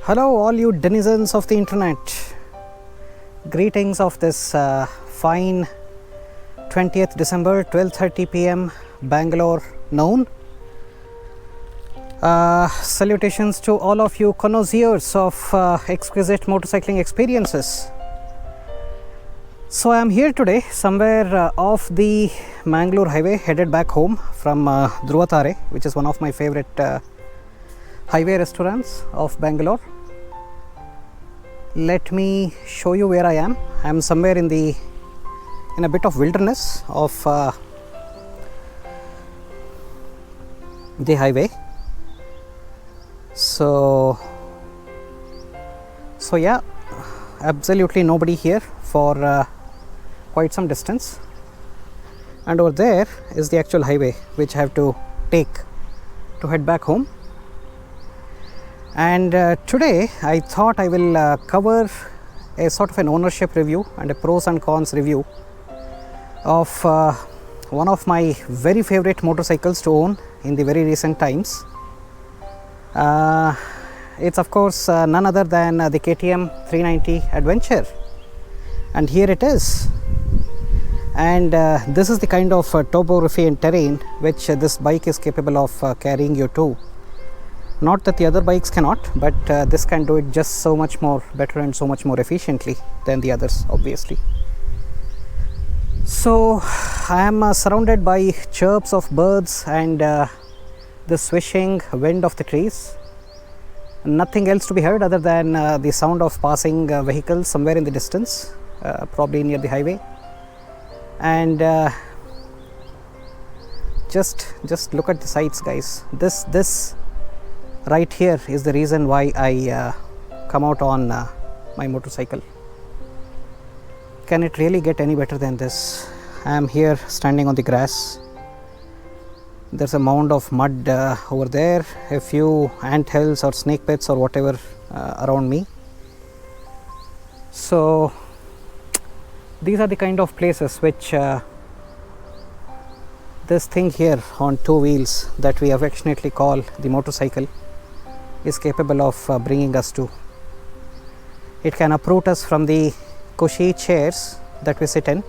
Hello all you denizens of the internet. Greetings of this fine 20th December 12:30 p.m. Bangalore noon. Salutations to all of you connoisseurs of exquisite motorcycling experiences. So I am here today somewhere off the Mangalore highway, headed back home from Dhruvatare, which is one of my favorite highway restaurants of Bangalore. Let me show you where I am. I am somewhere in a bit of wilderness of the highway. So yeah, absolutely nobody here for quite some distance, and over there is the actual highway which I have to take to head back home. And today I thought I will cover a sort of an ownership review and a pros and cons review of one of my very favorite motorcycles to own in the very recent times. It's of course none other than the Ktm 390 Adventure, and here it is. And this is the kind of topography and terrain which this bike is capable of carrying you to. Not that the other bikes cannot, but this can do it just so much more better and so much more efficiently than the others, obviously. So I am surrounded by chirps of birds and the swishing wind of the trees. Nothing else to be heard other than the sound of passing vehicles somewhere in the distance, probably near the highway. And just look at the sights, guys. This right here is the reason why I come out on my motorcycle. Can it really get any better than this? I am here standing on the grass. There's a mound of mud over there, a few ant hills or snake pits or whatever around me. So these are the kind of places which this thing here on two wheels that we affectionately call the motorcycle is capable of bringing us to. It can uproot us from the cushy chairs that we sit in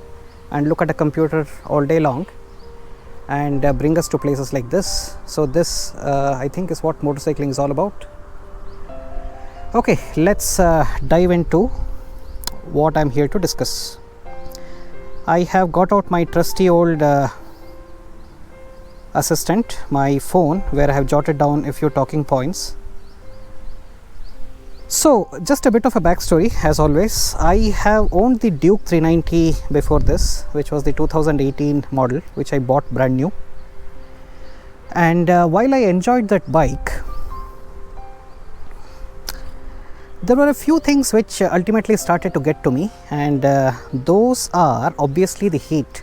and look at a computer all day long and bring us to places like this. So this I think is what motorcycling is all about. Okay, let's dive into what I'm here to discuss. I have got out my trusty old assistant, my phone, where I have jotted down a few talking points. So just a bit of a backstory. As always, I have owned the Duke 390 before this, which was the 2018 model, which I bought brand new. And while I enjoyed that bike, there were a few things which ultimately started to get to me, and those are obviously the heat.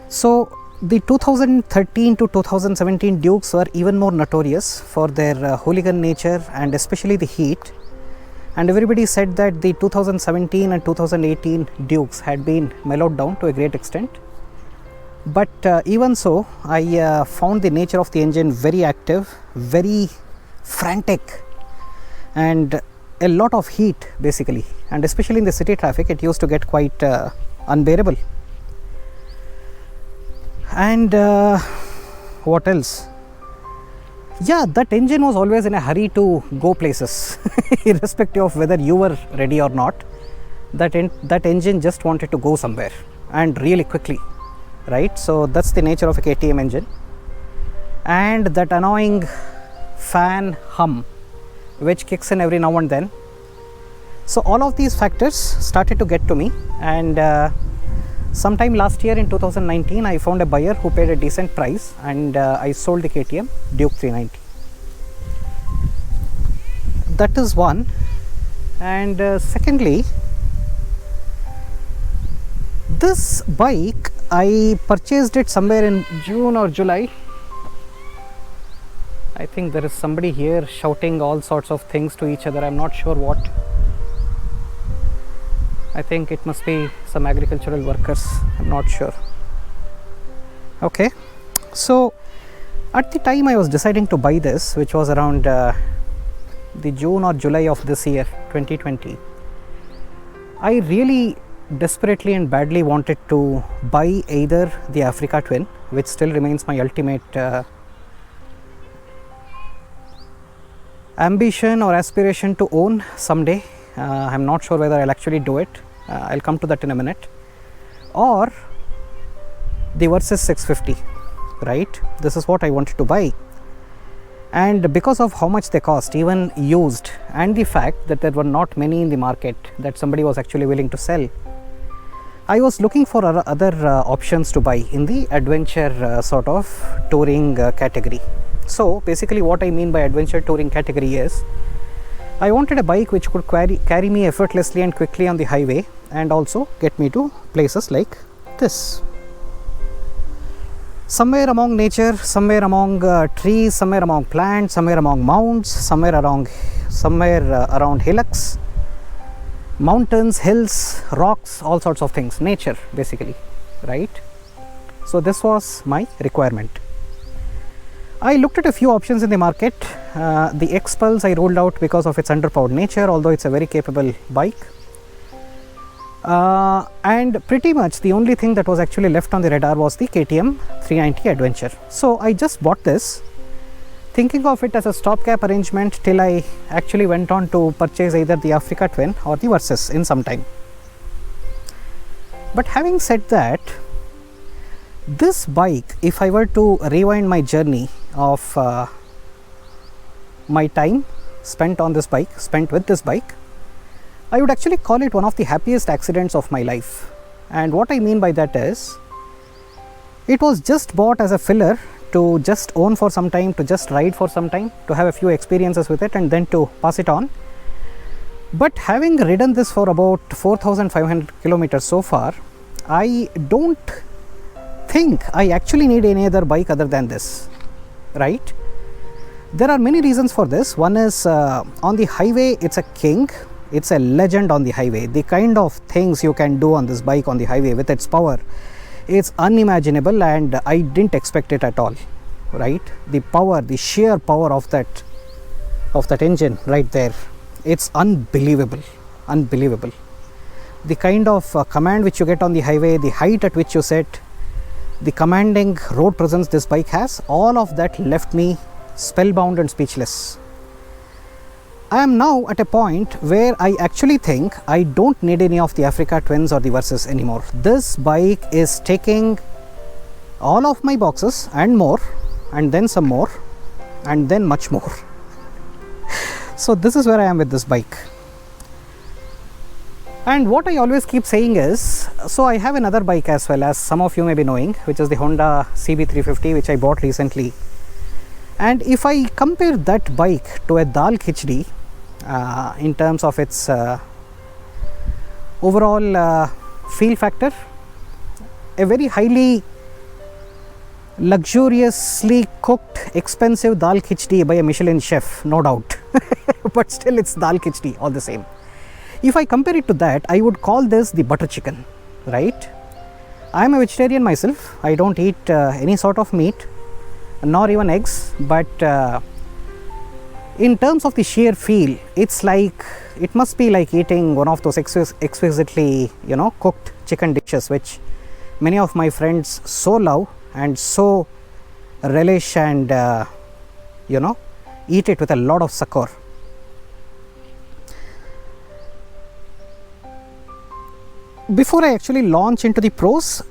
So the 2013 to 2017 Dukes were even more notorious for their hooligan nature and especially the heat, and everybody said that the 2017 and 2018 Dukes had been mellowed down to a great extent. But even so, I found the nature of the engine very active, very frantic, and a lot of heat basically, and especially in the city traffic it used to get quite unbearable. And what else? Yeah, that engine was always in a hurry to go places irrespective of whether you were ready or not. That engine just wanted to go somewhere and really quickly, right? So that's the nature of a KTM engine. And that annoying fan hum which kicks in every now and then. So all of these factors started to get to me, and sometime last year in 2019 I found a buyer who paid a decent price, and I sold the KTM Duke 390. That is one. And secondly, this bike I purchased it somewhere in June or July. I think there is somebody here shouting all sorts of things to each other. I'm not sure what. I think it must be some agricultural workers. I'm not sure. Okay, so at the time I was deciding to buy this, which was around the June or July of this year 2020, I really desperately and badly wanted to buy either the Africa Twin, which still remains my ultimate ambition or aspiration to own someday. I'm not sure whether I'll actually do it. I'll come to that in a minute. Or the Versys 650, right? This is what I wanted to buy. And because of how much they cost, even used, and the fact that there were not many in the market that somebody was actually willing to sell, I was looking for other options to buy in the adventure sort of touring category. So basically what I mean by adventure touring category is, I wanted a bike which could carry me effortlessly and quickly on the highway, and also get me to places like this. Somewhere among nature, somewhere among trees, somewhere among plants, somewhere among mounds, somewhere around hillocks, mountains, hills, rocks, all sorts of things, nature basically, right? So this was my requirement. I looked at a few options in the market. The X-Pulse I ruled out because of its underpowered nature, although it's a very capable bike. And pretty much the only thing that was actually left on the radar was the KTM 390 Adventure. So I just bought this, thinking of it as a stopgap arrangement till I actually went on to purchase either the Africa Twin or the Versys in some time. But having said that, this bike, if I were to rewind my journey of my time spent on this bike, spent with this bike, I would actually call it one of the happiest accidents of my life. And what I mean by that is, it was just bought as a filler to just own for some time, to just ride for some time, to have a few experiences with it and then to pass it on. But having ridden this for about 4,500 kilometers so far, I don't think I actually need any other bike other than this, right? There are many reasons for this. One is on the highway, it's a king. It's a legend on the highway. The kind of things you can do on this bike on the highway with its power, it's unimaginable, and I didn't expect it at all, right? The power, the sheer power of that engine right there, it's unbelievable, unbelievable. The kind of command which you get on the highway, the height at which you sit, the commanding road presence this bike has, all of that left me spellbound and speechless. I am now at a point where I actually think I don't need any of the Africa Twins or the Versys anymore. This bike is taking all of my boxes and more, and then some more, and then much more. So this is where I am with this bike. And what I always keep saying is, so I have another bike as well, as some of you may be knowing, which is the Honda CB350, which I bought recently. And if I compare that bike to a dal khichdi, in terms of its overall feel factor, a very highly luxuriously cooked expensive dal khichdi by a Michelin chef, no doubt. But still it's dal khichdi all the same. If I compare it to that, I would call this the butter chicken, right? I am a vegetarian myself. I don't eat any sort of meat, nor even eggs, but in terms of the sheer feel, it's like, it must be like eating one of those exquisitely, cooked chicken dishes, which many of my friends so love and so relish and, eat it with a lot of succor. Before I actually launch into the pros,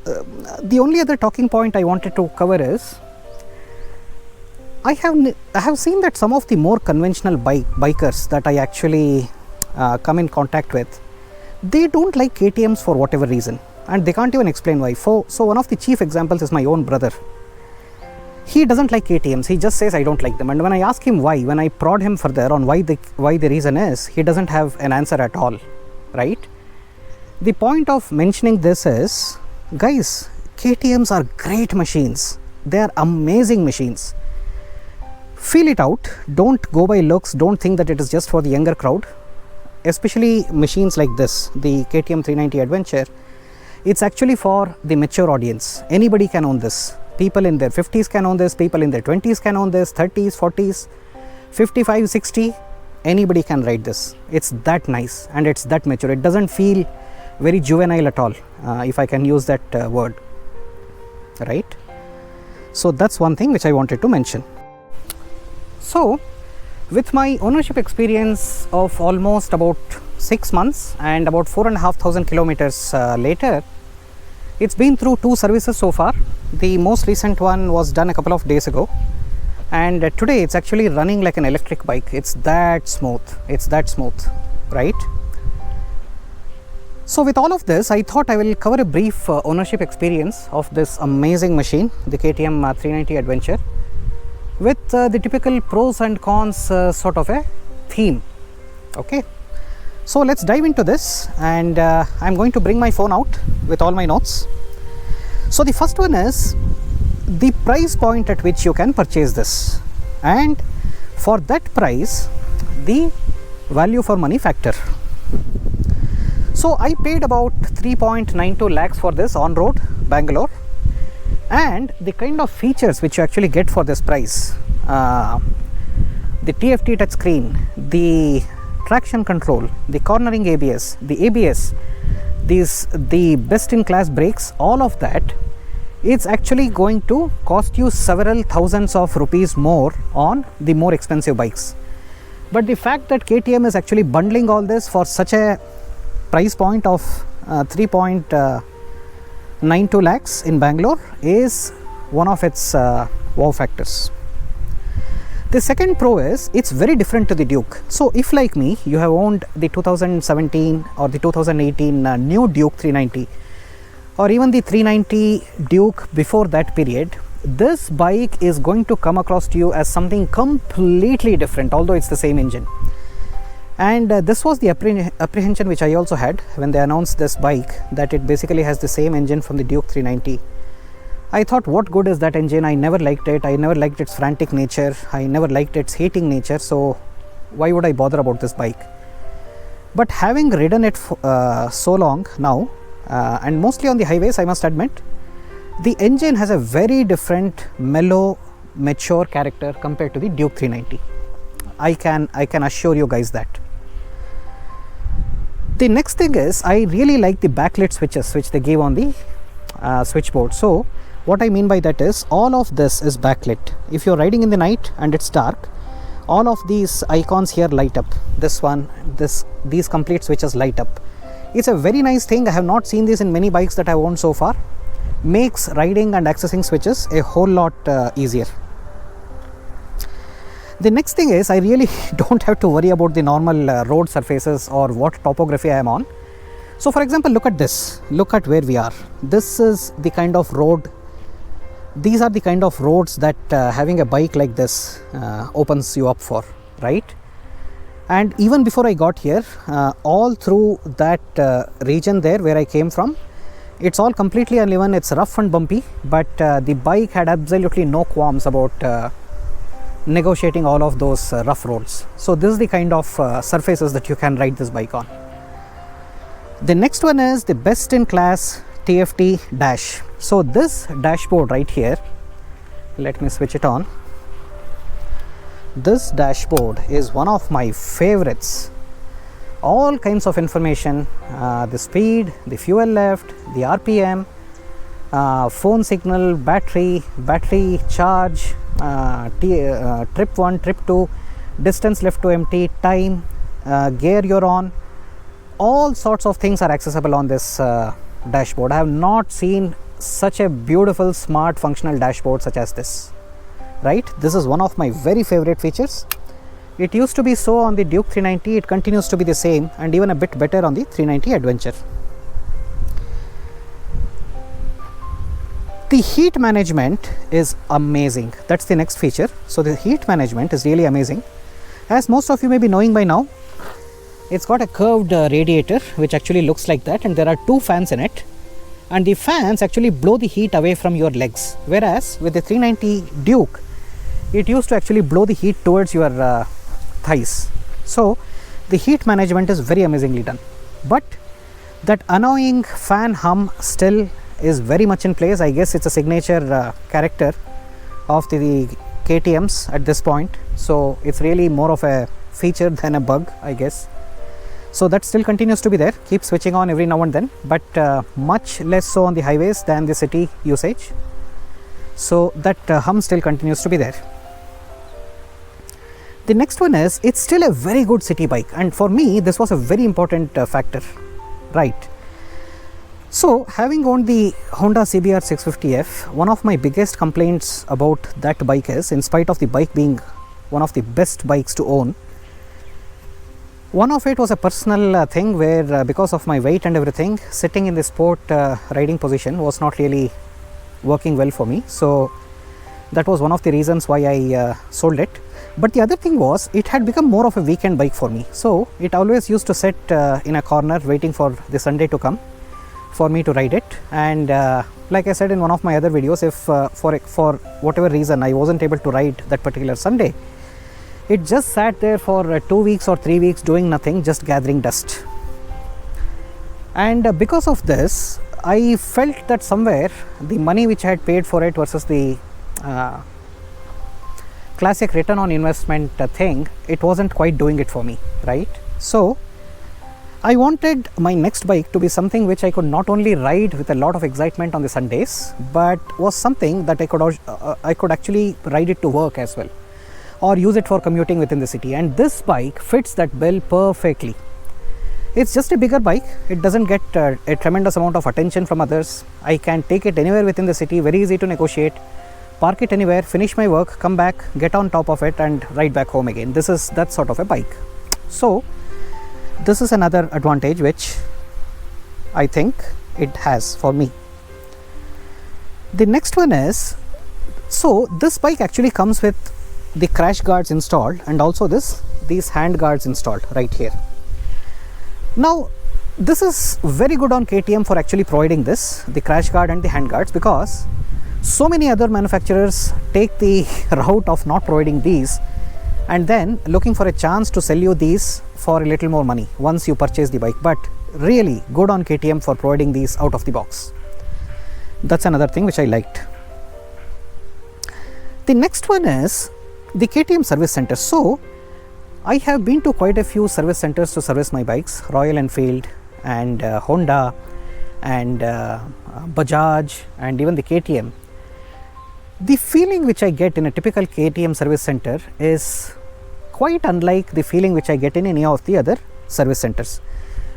the only other talking point I wanted to cover is, I have seen that some of the more conventional bikers that I actually come in contact with, they don't like KTMs for whatever reason, and they can't even explain why. So one of the chief examples is my own brother. He doesn't like KTMs. He just says I don't like them. And when I ask him why, when I prod him further on why the reason is, he doesn't have an answer at all, right? The point of mentioning this is, guys, KTMs are great machines. They are amazing machines. Feel it out. Don't go by looks. Don't think that it is just for the younger crowd. Especially machines like this, the KTM 390 Adventure. It's actually for the mature audience. Anybody can own this. People in their 50s can own this. People in their 20s can own this. 30s, 40s, 55, 60. anybody can ride this. It's that nice and it's that mature. It doesn't feel very juvenile at all, if I can use that word, right? So that's one thing which I wanted to mention. So with my ownership experience of almost about 6 months and about 4,500 kilometers later, it's been through 2 services so far. The most recent one was done a couple of days ago, and today it's actually running like an electric bike. It's that smooth, right? So with all of this, I thought I will cover a brief ownership experience of this amazing machine, the KTM 390 Adventure, with the typical pros and cons sort of a theme. Okay, so let's dive into this, and I'm going to bring my phone out with all my notes. So the first one is the price point at which you can purchase this, and for that price, the value for money factor. So I paid about 3.92 lakhs for this on road Bangalore, and the kind of features which you actually get for this price, the TFT touchscreen, the traction control, the cornering ABS, the best in class brakes, all of that, it's actually going to cost you several thousands of rupees more on the more expensive bikes. But the fact that KTM is actually bundling all this for such a price point of 3.92 lakhs in Bangalore is one of its wow factors. The second pro is it's very different to the Duke. So if, like me, you have owned the 2017 or the 2018 new Duke 390, or even the 390 Duke before that period, this bike is going to come across to you as something completely different, although it's the same engine. And this was the apprehension which I also had when they announced this bike, that it basically has the same engine from the Duke 390. I thought, what good is that engine? I never liked it. I never liked its frantic nature. I never liked its heating nature. So why would I bother about this bike? But having ridden it so long now, and mostly on the highways, I must admit, the engine has a very different, mellow, mature character compared to the Duke 390. I can assure you guys that. The next thing is, I really like the backlit switches which they gave on the switchboard. So what I mean by that is, all of this is backlit. If you're riding in the night and it's dark, all of these icons here light up. This one, these complete switches light up. It's a very nice thing. I have not seen this in many bikes that I've owned so far. Makes riding and accessing switches a whole lot easier. The next thing is, I really don't have to worry about the normal road surfaces or what topography I am on. So for example, look at this. Look at where we are. This is the kind of road. These are the kind of roads that having a bike like this opens you up for, right? And even before I got here, all through that region there where I came from, it's all completely uneven. It's rough and bumpy, but the bike had absolutely no qualms about negotiating all of those rough roads. So this is the kind of surfaces that you can ride this bike on. The next one is the best in class Tft Dash. So this dashboard right here, let me switch it on. This dashboard is one of my favorites. All kinds of information, the speed, the fuel left, the RPM, phone signal, battery charge, trip 1, trip 2, distance left to empty, time, gear you're on. All sorts of things are accessible on this dashboard. I have not seen such a beautiful, smart, functional dashboard such as this, right? This is one of my very favorite features. It used to be so on the Duke 390, it continues to be the same, and even a bit better on the 390 Adventure. The heat management is amazing. That's the next feature. So the heat management is really amazing. As most of you may be knowing by now, it's got a curved radiator which actually looks like that, and there are 2 fans in it, and the fans actually blow the heat away from your legs, whereas with the 390 Duke, it used to actually blow the heat towards your thighs. So the heat management is very amazingly done, but that annoying fan hum still is very much in place. I guess it's a signature character of the KTMs at this point, so it's really more of a feature than a bug, I guess. So that still continues to be there, keep switching on every now and then, but much less so on the highways than the city usage. So that hum still continues to be there. The next one is, it's still a very good city bike, and for me this was a very important factor, right? So having owned the Honda CBR 650F, one of my biggest complaints about that bike is, in spite of the bike being one of the best bikes to own, one of it was a personal thing where because of my weight and everything, sitting in the sport riding position was not really working well for me. So that was one of the reasons why I sold it. But the other thing was, it had become more of a weekend bike for me. So it always used to sit in a corner waiting for the Sunday to come for me to ride it. And like I said in one of my other videos, if for whatever reason I wasn't able to ride that particular Sunday, it just sat there for 2 weeks or 3 weeks doing nothing, just gathering dust. And because of this, I felt that somewhere the money which I had paid for it versus the classic return on investment thing, it wasn't quite doing it for me, right? So I wanted my next bike to be something which I could not only ride with a lot of excitement on the Sundays, but was something that I could actually ride it to work as well, or use it for commuting within the city. And this bike fits that bill perfectly. It's just a bigger bike, it doesn't get a tremendous amount of attention from others. I can take it anywhere within the city, very easy to negotiate, park it anywhere, finish my work, come back, get on top of it and ride back home again. This is that sort of a bike. So this is another advantage which I think it has for me. The next one is, so this bike actually comes with the crash guards installed and also these hand guards installed right here. Now this is very good on KTM for actually providing this, the crash guard and the hand guards, because so many other manufacturers take the route of not providing these and then looking for a chance to sell you these for a little more money once you purchase the bike. But really good on KTM for providing these out of the box. That's another thing which I liked. The next one is the Ktm Service Center. So I have been to quite a few service centers to service my bikes, Royal Enfield and Honda and Bajaj and even the KTM. The feeling which I get in a typical KTM service center is quite unlike the feeling which I get in any of the other service centers.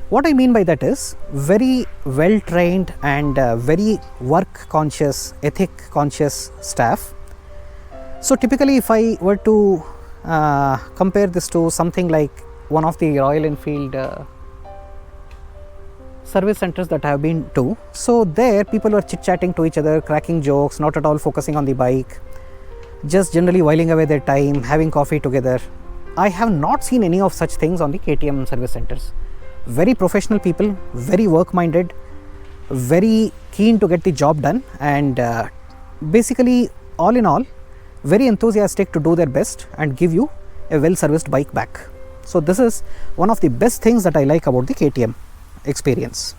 What I mean by that is very well trained and very work conscious, ethic conscious staff. So typically if I were to compare this to something like one of the Royal Enfield service centers that I have been to, so there people were chit-chatting to each other, cracking jokes, not at all focusing on the bike, just generally whiling away their time, having coffee together. I have not seen any of such things on the KTM service centers. Very professional people, very work-minded, very keen to get the job done, and basically all in all very enthusiastic to do their best and give you a well-serviced bike back. So this is one of the best things that I like about the KTM experience.